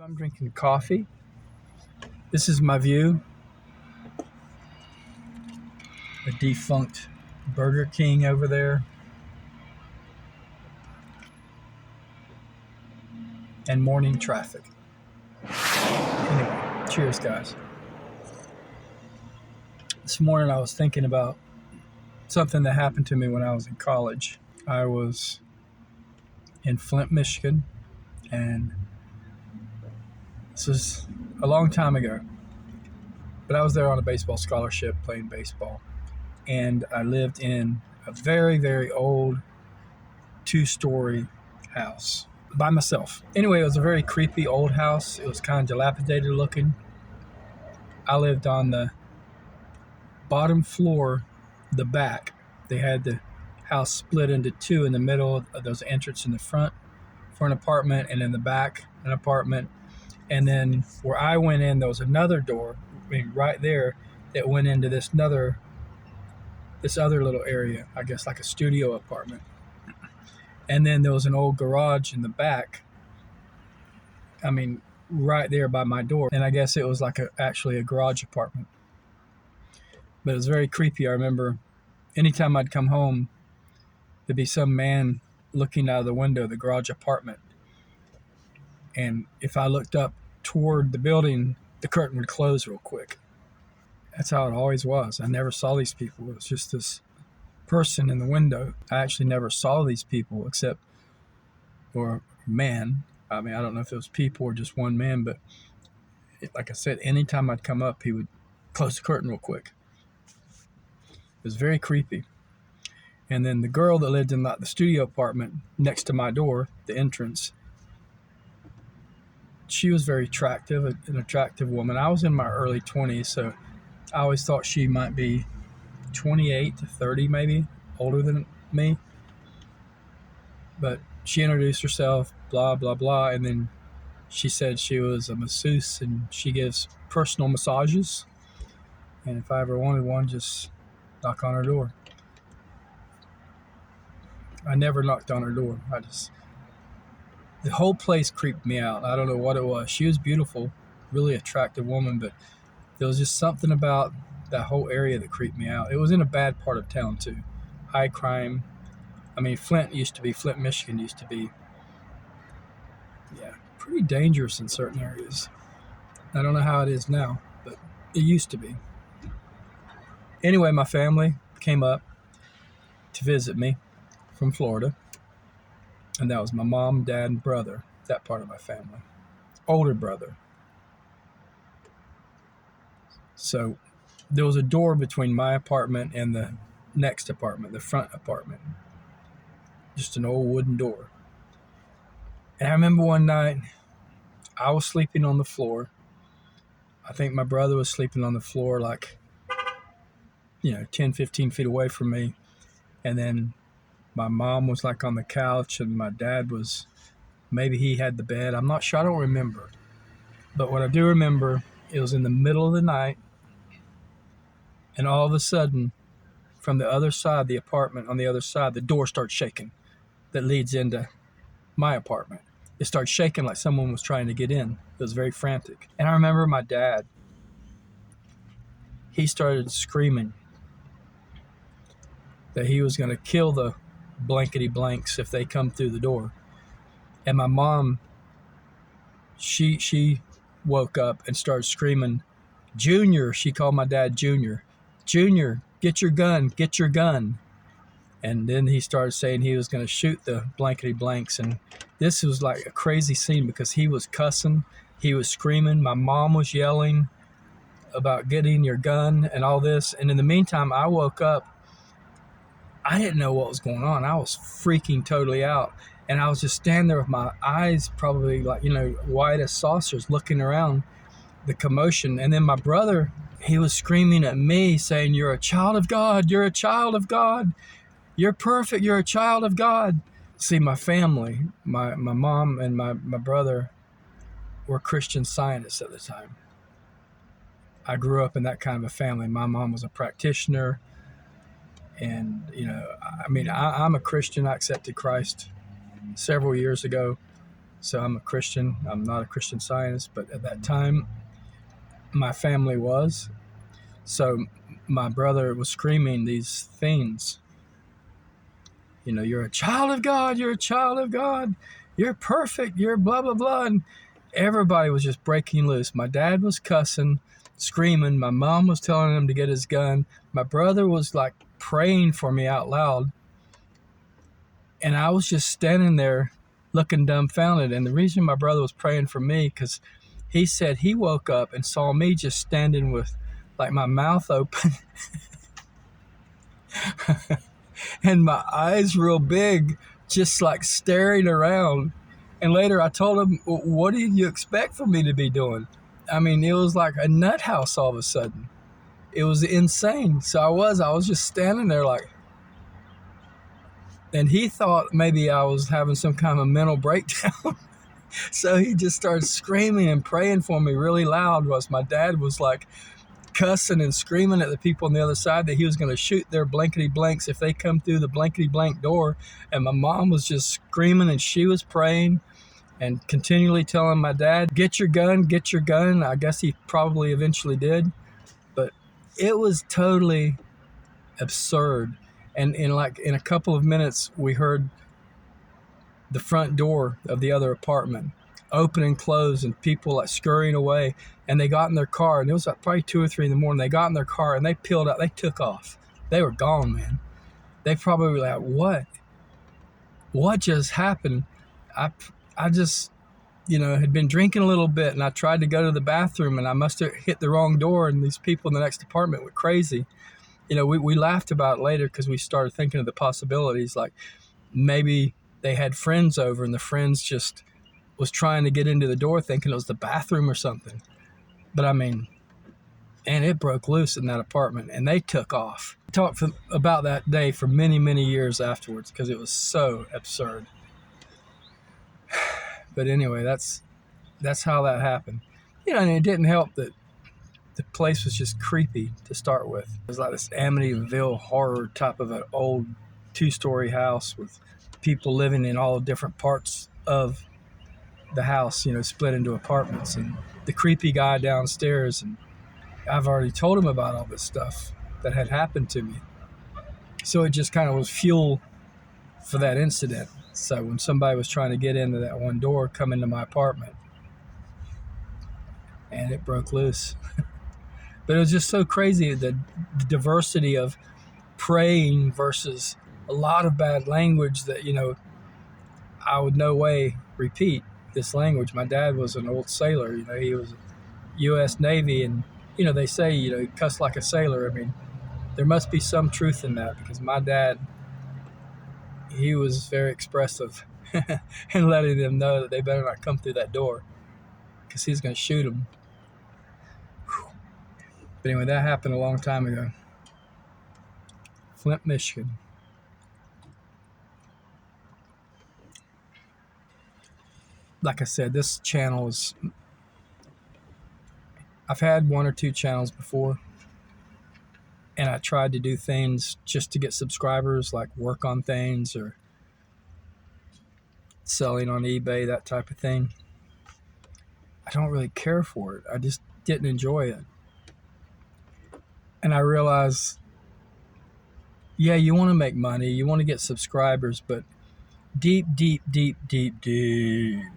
So I'm drinking coffee. This is my view. A defunct Burger King over there. And morning traffic. Anyway, cheers guys. This morning I was thinking about something that happened to me when I was in college. I was in Flint, Michigan, and this was a long time ago. But I was there on a baseball scholarship playing baseball. And I lived in a very, very old 2-story house by myself. Anyway, it was a very creepy old house. It was kind of dilapidated looking. I lived on the bottom floor, the back. They had the house split into two. In the middle, there was an entrance in the front for an apartment, and in the back, an apartment. And then where I went in, there was another door, right there, that went into this other little area, I guess like a studio apartment. And then there was an old garage in the back. Right there by my door. And I guess it was like actually a garage apartment. But it was very creepy. I remember anytime I'd come home, there'd be some man looking out of the window of the garage apartment. And if I looked up toward the building, the curtain would close real quick. That's how it always was. I never saw these people. It was just this person in the window. I actually never saw these people or man. I don't know if it was people or just one man, but like I said, anytime I'd come up, he would close the curtain real quick. It was very creepy. And then the girl that lived in the studio apartment next to my door, the entrance, she was very attractive, an attractive woman. I was in my early 20s, so I always thought she might be 28 to 30, maybe, older than me. But she introduced herself, blah, blah, blah, and then she said she was a masseuse and she gives personal massages. And if I ever wanted one, just knock on her door. I never knocked on her door. The whole place creeped me out. I don't know what it was. She was beautiful, really attractive woman, but there was just something about that whole area that creeped me out. It was in a bad part of town too. High crime. Flint, Michigan used to be, pretty dangerous in certain areas. I don't know how it is now, but it used to be. Anyway, my family came up to visit me from Florida. And that was my mom, dad, and brother, that part of my family. Older brother. So there was a door between my apartment and the next apartment, the front apartment. Just an old wooden door. And I remember one night, I was sleeping on the floor. I think my brother was sleeping on the floor 10, 15 feet away from me. And then my mom was on the couch, and my dad was, maybe he had the bed. I'm not sure. I don't remember. But what I do remember, it was in the middle of the night. And all of a sudden, from the other side, the apartment on the other side, the door starts shaking that leads into my apartment. It started shaking like someone was trying to get in. It was very frantic. And I remember my dad, he started screaming that he was going to kill the blankety blanks if they come through the door. And my mom, she woke up and started screaming, "Junior," she called my dad Junior. "Junior, get your gun, get your gun." And then he started saying he was going to shoot the blankety blanks. And this was like a crazy scene because he was cussing, he was screaming, my mom was yelling about getting your gun and all this. And in the meantime, I woke up. I didn't know what was going on. I was freaking totally out. And I was just standing there with my eyes probably wide as saucers, looking around the commotion. And then my brother, he was screaming at me saying, "You're a child of God. You're a child of God. You're perfect. You're a child of God." See, my family, my mom and my brother were Christian Scientists at the time. I grew up in that kind of a family. My mom was a practitioner. And, I'm a Christian. I accepted Christ several years ago. So I'm a Christian. I'm not a Christian Scientist, but at that time, my family was. So my brother was screaming these things. You know, you're a child of God. You're a child of God. You're perfect. You're blah, blah, blah. And everybody was just breaking loose. My dad was cussing, screaming. My mom was telling him to get his gun. My brother was like praying for me out loud. And I was just standing there looking dumbfounded. And the reason my brother was praying for me, because he said he woke up and saw me just standing with like my mouth open and my eyes real big, just like staring around. And later I told him, what did you expect for me to be doing? I mean, it was like a nut house all of a sudden. It was insane. So I was just standing there like, and he thought maybe I was having some kind of mental breakdown. So he just started screaming and praying for me really loud, whilst my dad was like cussing and screaming at the people on the other side that he was going to shoot their blankety blanks if they come through the blankety blank door. And my mom was just screaming, and she was praying and continually telling my dad, get your gun, get your gun. I guess he probably eventually did. But it was totally absurd. And in a couple of minutes, we heard the front door of the other apartment open and close, and people like scurrying away. And they got in their car, and it was like probably 2 or 3 in the morning. They got in their car and they peeled out. They took off. They were gone, man. They probably were like, what just happened? I just, had been drinking a little bit, and I tried to go to the bathroom, and I must have hit the wrong door, and these people in the next apartment went crazy. We laughed about it later because we started thinking of the possibilities, like maybe they had friends over and the friends just was trying to get into the door thinking it was the bathroom or something. But I mean, and it broke loose in that apartment, and they took off. I talked about that day for many, many years afterwards because it was so absurd. But anyway, that's how that happened. And it didn't help that the place was just creepy to start with. It was like this Amityville horror type of an old 2-story house with people living in all different parts of the house, split into apartments, and the creepy guy downstairs. And I've already told him about all this stuff that had happened to me. So it just kind of was fuel for that incident. So when somebody was trying to get into that one door, come into my apartment, and it broke loose. But it was just so crazy, the diversity of praying versus a lot of bad language that, I would no way repeat this language. My dad was an old sailor. He was U.S. Navy, and, they say, cuss like a sailor. I mean, there must be some truth in that, because my dad, he was very expressive and letting them know that they better not come through that door because he's going to shoot them. But anyway, that happened a long time ago. Flint, Michigan. Like I said, this channel is... I've had 1 or 2 channels before, and I tried to do things just to get subscribers, like work on things or selling on eBay, that type of thing. I don't really care for it. I just didn't enjoy it. And I realized, yeah, you want to make money, you want to get subscribers, but deep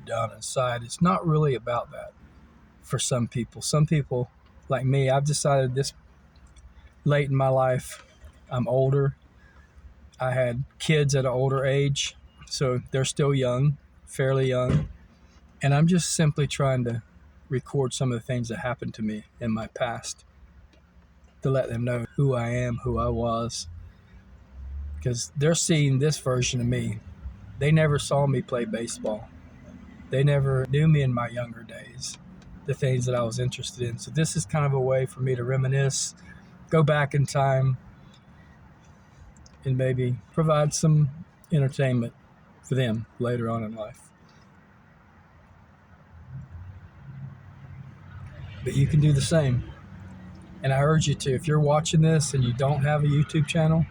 down inside, it's not really about that for some people. Some people, like me, I've decided this late in my life, I'm older. I had kids at an older age, so they're still young, fairly young. And I'm just simply trying to record some of the things that happened to me in my past to let them know who I am, who I was. Because they're seeing this version of me. They never saw me play baseball. They never knew me in my younger days, the things that I was interested in. So this is kind of a way for me to reminisce, go back in time, and maybe provide some entertainment for them later on in life. But you can do the same. And I urge you to, if you're watching this and you don't have a YouTube channel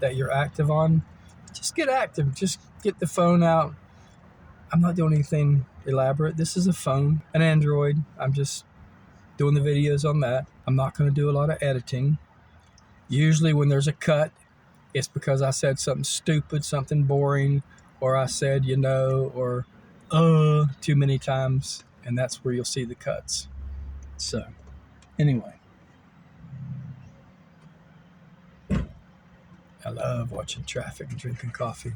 that you're active on, just get active. Just get the phone out. I'm not doing anything elaborate. This is a phone, an Android. I'm just doing the videos on that. I'm not going to do a lot of editing. Usually when there's a cut, it's because I said something stupid, something boring, or I said, or too many times, and that's where you'll see the cuts. So, anyway. I love watching traffic and drinking coffee.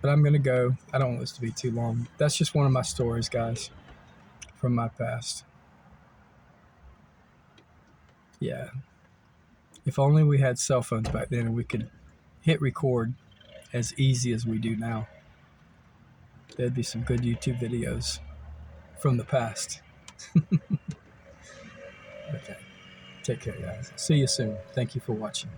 But I'm going to go. I don't want this to be too long. That's just one of my stories, guys, from my past. Yeah. If only we had cell phones back then and we could hit record as easy as we do now. There'd be some good YouTube videos from the past. Okay. Take care, guys. See you soon. Thank you for watching.